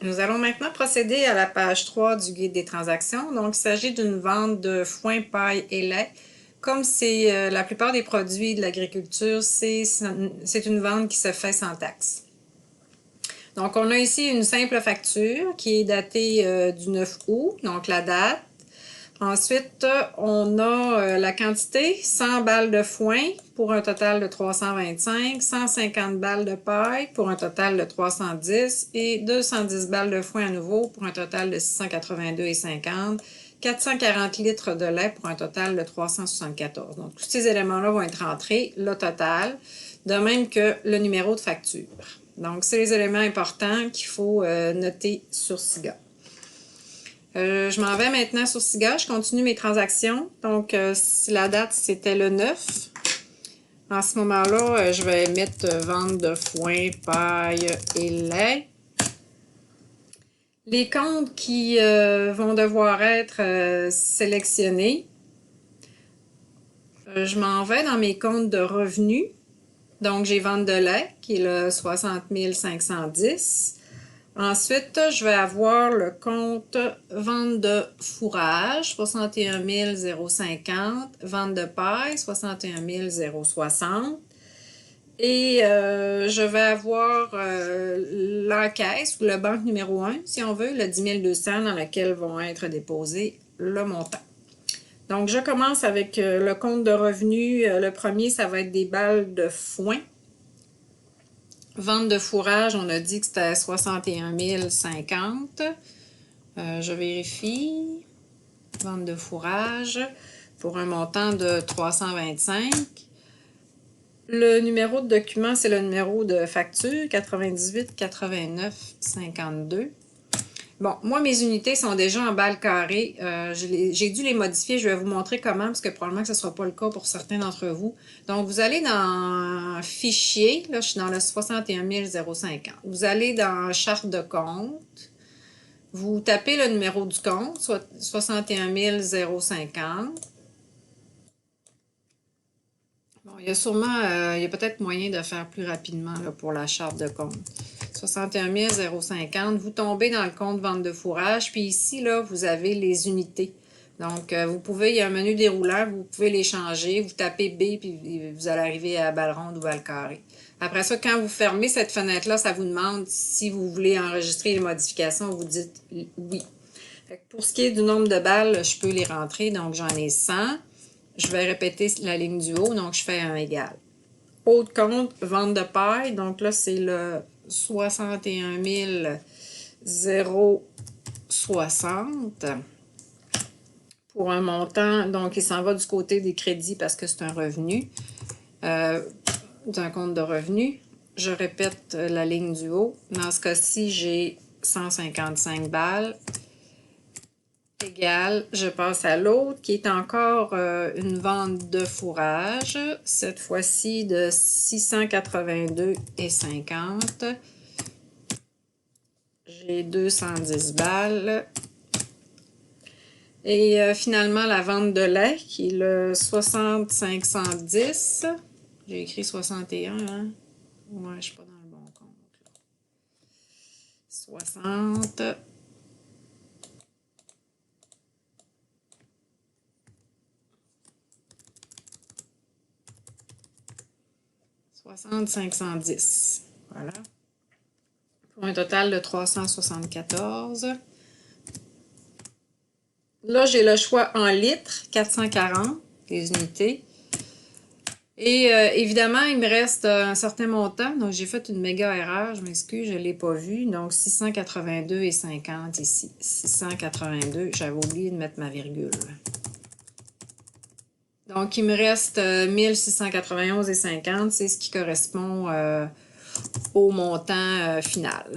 Nous allons maintenant procéder à la page 3 du guide des transactions. Donc, il s'agit d'une vente de foin, paille et lait. Comme c'est la plupart des produits de l'agriculture, c'est une vente qui se fait sans taxe. Donc, on a ici une simple facture qui est datée du 9 août, donc la date. Ensuite, on a la quantité, 100 balles de foin pour un total de 325, 150 balles de paille pour un total de 310 et 210 balles de foin à nouveau pour un total de 682,50, 440 litres de lait pour un total de 374. Donc, tous ces éléments-là vont être entrés, le total, de même que le numéro de facture. Donc, c'est les éléments importants qu'il faut noter sur SIGA. Je m'en vais maintenant sur SIGA, je continue mes transactions. Donc, si la date, c'était le 9. En ce moment-là, je vais mettre vente de foin, paille et lait. Les comptes qui vont devoir être sélectionnés. Je m'en vais dans mes comptes de revenus. Donc, j'ai vente de lait, qui est le 60 510. Ensuite, je vais avoir le compte vente de fourrage, 61 050, vente de paille, 61 060. Et je vais avoir l'encaisse ou le banque numéro 1, si on veut, le 10 200 dans lequel vont être déposés le montant. Donc, je commence avec le compte de revenus. Le premier, ça va être des balles de foin. Vente de fourrage, on a dit que c'était 61 050. Je vérifie. Vente de fourrage pour un montant de 325. Le numéro de document, c'est le numéro de facture, 98 89 52. Bon, moi, mes unités sont déjà en balles carrées. J'ai dû les modifier. Je vais vous montrer comment, parce que probablement que ce ne sera pas le cas pour certains d'entre vous. Donc, vous allez dans Fichier. Là, je suis dans le 61 050. Vous allez dans Charte de compte. Vous tapez le numéro du compte, soit 61 050. Bon, il y a peut-être moyen de faire plus rapidement là, pour la charte de compte. 61 050. Vous tombez dans le compte vente de fourrage. Puis ici, là, vous avez les unités. Donc, il y a un menu déroulant, vous pouvez les changer. Vous tapez B, puis vous allez arriver à balle ronde ou balle carrée. Après ça, quand vous fermez cette fenêtre-là, ça vous demande si vous voulez enregistrer les modifications. Vous dites oui. Pour ce qui est du nombre de balles, je peux les rentrer. Donc, j'en ai 100. Je vais répéter la ligne du haut, donc je fais un égal. Autre compte, vente de paille. Donc là, c'est le 61 060 pour un montant. Donc, il s'en va du côté des crédits parce que c'est un revenu d'un compte de revenus. Je répète la ligne du haut. Dans ce cas-ci, j'ai 155 balles. Égal, je passe à l'autre qui est encore une vente de fourrage, cette fois-ci de 682,50. J'ai 210 balles. Et finalement, la vente de lait qui est le 60 510. J'ai écrit 61, hein? Ouais, je ne suis pas dans le bon compte. 60. 60 510. Voilà. Pour un total de 374. Là, j'ai le choix en litres, 440, les unités. Et évidemment, il me reste un certain montant. Donc, j'ai fait une méga erreur. Je m'excuse, je ne l'ai pas vu. Donc, 682,50 ici. 682, j'avais oublié de mettre ma virgule. Donc, il me reste 1691,50. C'est ce qui correspond au montant final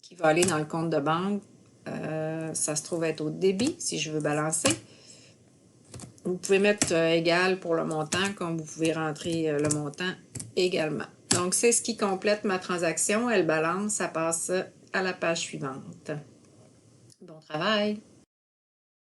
qui va aller dans le compte de banque. Ça se trouve être au débit si je veux balancer. Vous pouvez mettre égal pour le montant, comme vous pouvez rentrer le montant également. Donc, c'est ce qui complète ma transaction. Elle balance, ça passe à la page suivante. Bon travail!